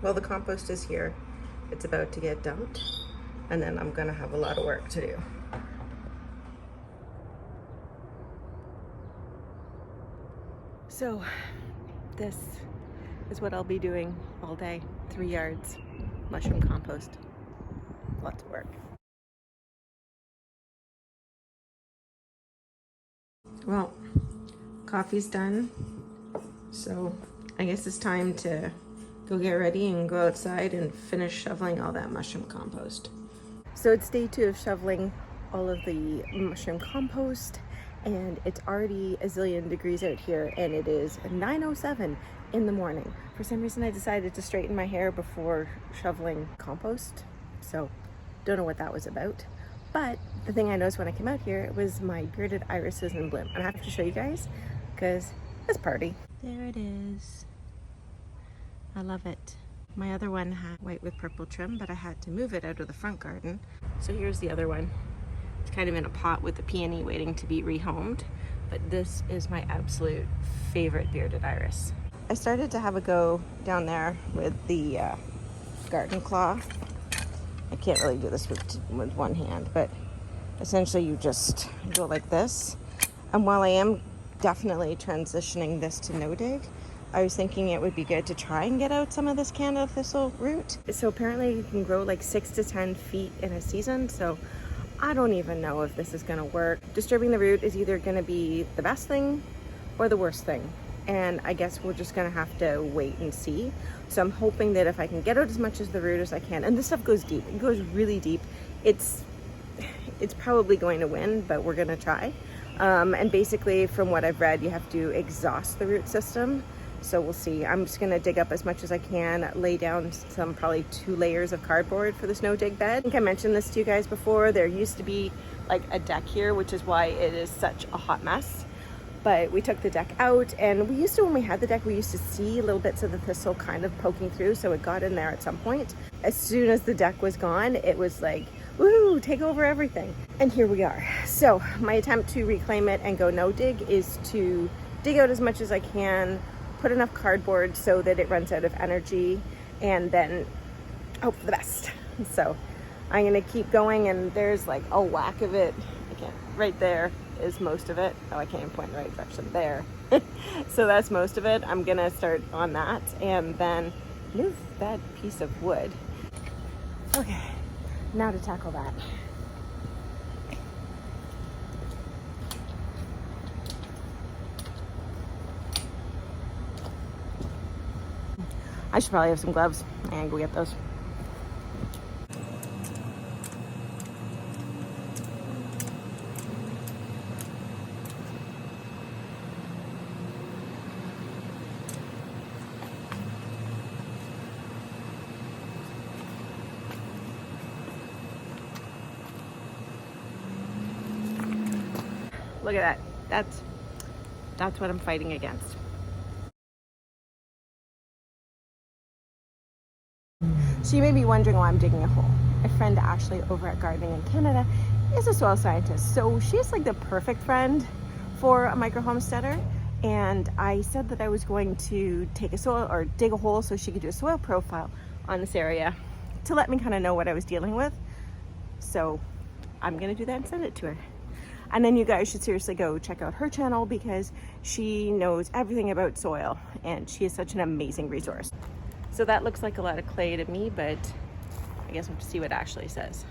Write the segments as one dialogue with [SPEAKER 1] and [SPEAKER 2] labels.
[SPEAKER 1] Well, the compost is here. It's about to get dumped, and then I'm gonna have a lot of work to do. So this is what I'll be doing all day. 3 yards, mushroom compost. Lots of work. Well, coffee's done, so I guess it's time to go get ready and go outside and finish shoveling all that mushroom compost. So it's day 2 of shoveling all of the mushroom compost, and it's already a zillion degrees out here, and it is 9:07 in the morning. For some reason I decided to straighten my hair before shoveling compost, so don't know what that was about. But the thing I noticed when I came out here was my bearded irises in bloom. And I have to show you guys because it's party. There it is. I love it. My other one had white with purple trim, but I had to move it out of the front garden. So here's the other one. It's kind of in a pot with the peony waiting to be rehomed. But this is my absolute favorite bearded iris. I started to have a go down there with the garden claw. I can't really do this with one hand, but essentially you just go like this. And while I am definitely transitioning this to no dig, I was thinking it would be good to try and get out some of this Canada thistle root. So apparently you can grow like 6 to 10 feet in a season, so I don't even know if this is gonna work. Disturbing the root is either gonna be the best thing or the worst thing. And I guess we're just gonna have to wait and see. So I'm hoping that if I can get out as much as the root as I can, and this stuff goes deep, it goes really deep. It's probably going to win, but we're gonna try. And basically from what I've read, you have to exhaust the root system. So we'll see. I'm just gonna dig up as much as I can, lay down some probably 2 layers of cardboard for the snow dig bed. I think I mentioned this to you guys before. There used to be like a deck here, which is why it is such a hot mess. But we took the deck out, and we used to, when we had the deck, we used to see little bits of the thistle kind of poking through, so it got in there at some point. As soon as the deck was gone, it was like, woo, take over everything. And here we are. So my attempt to reclaim it and go no dig is to dig out as much as I can, put enough cardboard so that it runs out of energy, and then hope for the best. So I'm gonna keep going, and there's like a whack of it. I can't, right there is most of it. Oh, I can't even point in the right direction there. So that's most of it. I'm gonna start on that and then move that piece of wood. Okay, now to tackle that. I should probably have some gloves and go get those. Look at that. That's what I'm fighting against. So you may be wondering why I'm digging a hole. My friend Ashley over at Gardening in Canada is a soil scientist. So she's like the perfect friend for a micro homesteader. And I said that I was going to take a soil or dig a hole so she could do a soil profile on this area to let me kind of know what I was dealing with. So I'm gonna do that and send it to her. And then you guys should seriously go check out her channel because she knows everything about soil and she is such an amazing resource. So that looks like a lot of clay to me, but I guess we'll have to see what Ashley says.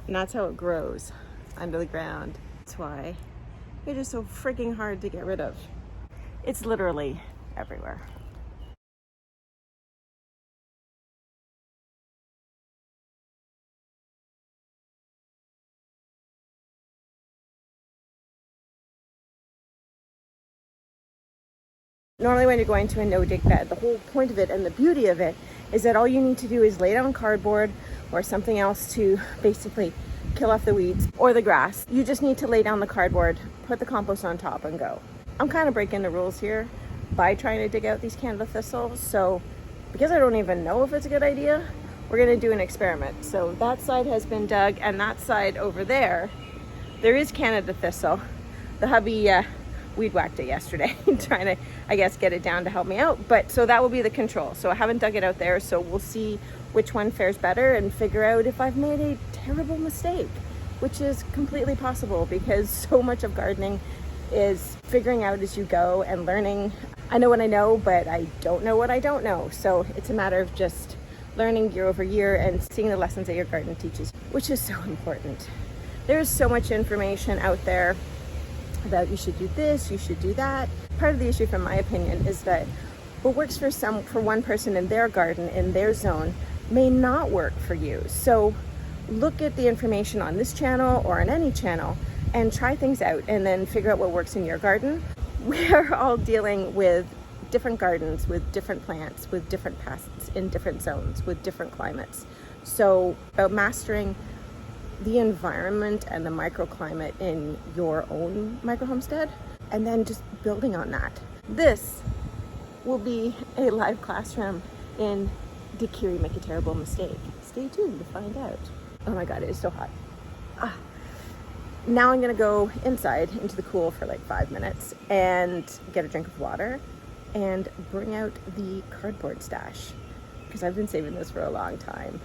[SPEAKER 1] And that's how it grows under the ground. That's why it is so freaking hard to get rid of. It's literally everywhere. Normally when you're going to a no-dig bed, the whole point of it and the beauty of it is that all you need to do is lay down cardboard or something else to basically kill off the weeds or the grass. You just need to lay down the cardboard, put the compost on top and go. I'm kind of breaking the rules here by trying to dig out these Canada thistles. So because I don't even know if it's a good idea, we're gonna do an experiment. So that side has been dug and that side over there is Canada thistle. the hubby weed whacked it yesterday, trying to, I guess, get it down to help me out. But so that will be the control. So I haven't dug it out there, so we'll see which one fares better and figure out if I've made a terrible mistake, which is completely possible because so much of gardening is figuring out as you go and learning. I know what I know, but I don't know what I don't know. So it's a matter of just learning year over year and seeing the lessons that your garden teaches, which is so important. There's so much information out there about you should do this, you should do that. Part of the issue, from my opinion, is that what works for one person in their garden, in their zone, may not work for you. So look at the information on this channel or on any channel and try things out and then figure out what works in your garden. We're all dealing with different gardens, with different plants, with different pests in different zones, with different climates. So about mastering the environment and the microclimate in your own micro homestead, and then just building on that. This will be a live classroom in did Kiri make a terrible mistake? Stay tuned to find out. Oh my God, it is so hot. Now I'm gonna go inside into the cool for like 5 minutes and get a drink of water and bring out the cardboard stash, because I've been saving this for a long time.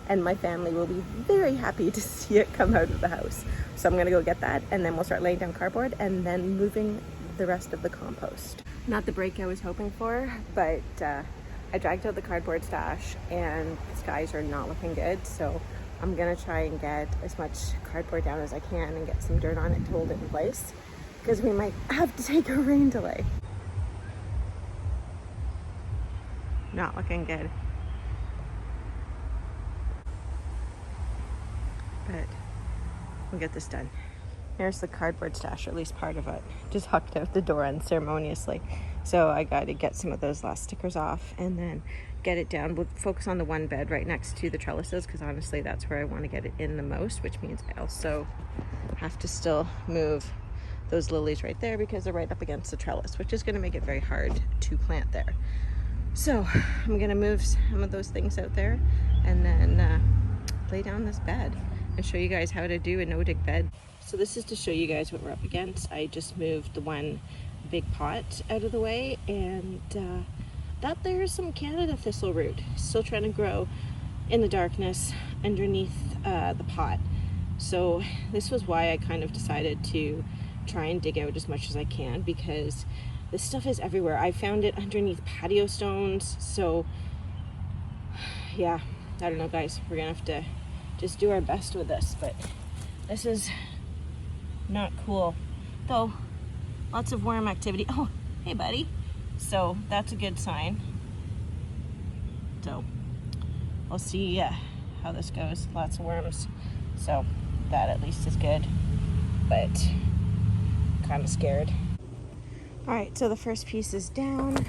[SPEAKER 1] And my family will be very happy to see it come out of the house. So I'm gonna go get that, and then we'll start laying down cardboard and then moving the rest of the compost. Not the break I was hoping for, but I dragged out the cardboard stash and the skies are not looking good. So I'm gonna try and get as much cardboard down as I can and get some dirt on it to hold it in place, because we might have to take a rain delay. Not looking good. But we'll get this done. Here's the cardboard stash, or at least part of it, just hucked out the door unceremoniously. So I got to get some of those last stickers off and then get it down. We'll focus on the one bed right next to the trellises, because honestly that's where I want to get it in the most, which means I also have to still move those lilies right there because they're right up against the trellis, which is going to make it very hard to plant there. So I'm going to move some of those things out there and then lay down this bed and show you guys how to do a no-dig bed. So this is to show you guys what we're up against. I just moved the one big pot out of the way, and that there's some Canada thistle root still trying to grow in the darkness underneath the pot. So this was why I kind of decided to try and dig out as much as I can, because this stuff is everywhere. I found it underneath patio stones. So yeah, I don't know guys, we're gonna have to just do our best with this, but this is not cool. Though, lots of worm activity. Oh, hey buddy. So that's a good sign. So we'll see how this goes. Lots of worms. So that at least is good, but kind of scared. All right, so the first piece is down.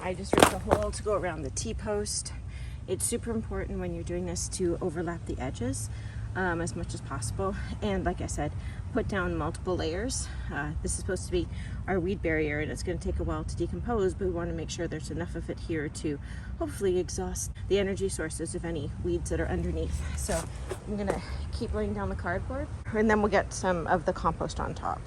[SPEAKER 1] I just ripped a hole to go around the T-post. It's super important when you're doing this to overlap the edges as much as possible. And like I said, put down multiple layers. This is supposed to be our weed barrier, and it's going to take a while to decompose, but we want to make sure there's enough of it here to hopefully exhaust the energy sources of any weeds that are underneath. So I'm going to keep laying down the cardboard, and then we'll get some of the compost on top.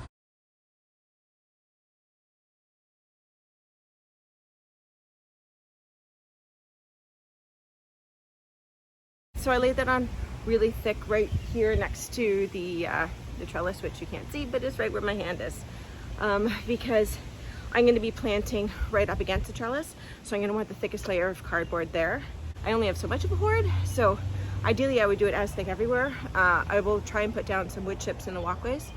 [SPEAKER 1] So I laid that on really thick right here next to the trellis, which you can't see, but it's right where my hand is, because I'm going to be planting right up against the trellis, so I'm going to want the thickest layer of cardboard there. I only have so much of a hoard, so ideally I would do it as thick everywhere. I will try and put down some wood chips in the walkways,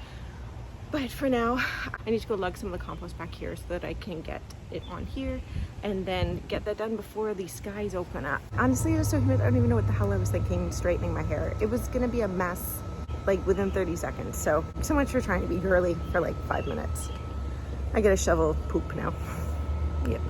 [SPEAKER 1] but for now I need to go lug some of the compost back here so that I can get it on here and then get that done before the skies open up. Honestly, it was so humid, I don't even know what the hell I was thinking straightening my hair. It was gonna be a mess like within 30 seconds. So much for trying to be girly for like 5 minutes. I gotta shovel poop now. Yep.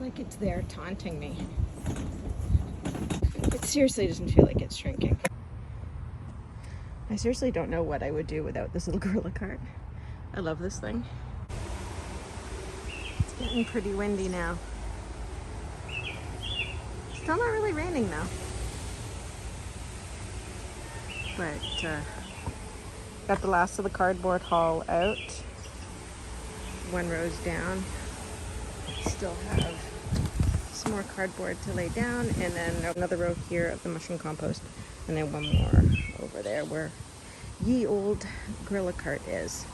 [SPEAKER 1] like it's there taunting me. It seriously doesn't feel like it's shrinking. I seriously don't know what I would do without this little Gorilla cart. I love this thing. It's getting pretty windy now. Still not really raining though. But got the last of the cardboard haul out. One row's down. Still have some more cardboard to lay down, and then another row here of the mushroom compost, and then one more over there where ye old Gorilla cart is.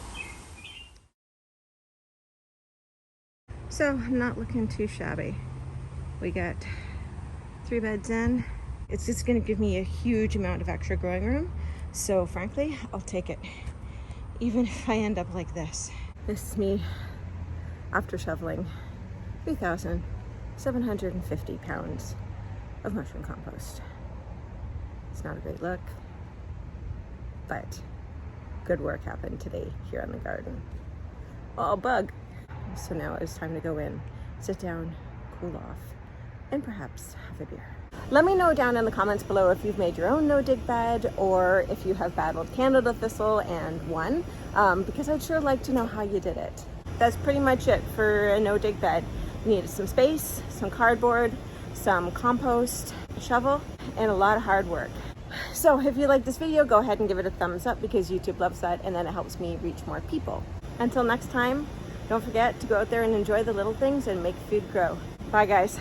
[SPEAKER 1] So I'm not looking too shabby. We got 3 beds in. It's just going to give me a huge amount of extra growing room, so frankly I'll take it, even if I end up like this. This is me after shoveling 3,750 pounds of mushroom compost. It's not a great look, but good work happened today here in the garden. All bug. So now it's time to go in, sit down, cool off, and perhaps have a beer. Let me know down in the comments below if you've made your own no-dig bed, or if you have battled Canada thistle and won, because I'd sure like to know how you did it. That's pretty much it for a no-dig bed. You needed some space, some cardboard, some compost, a shovel, and a lot of hard work. So if you like this video, go ahead and give it a thumbs up, because YouTube loves that, and then it helps me reach more people. Until next time, don't forget to go out there and enjoy the little things and make food grow. Bye guys.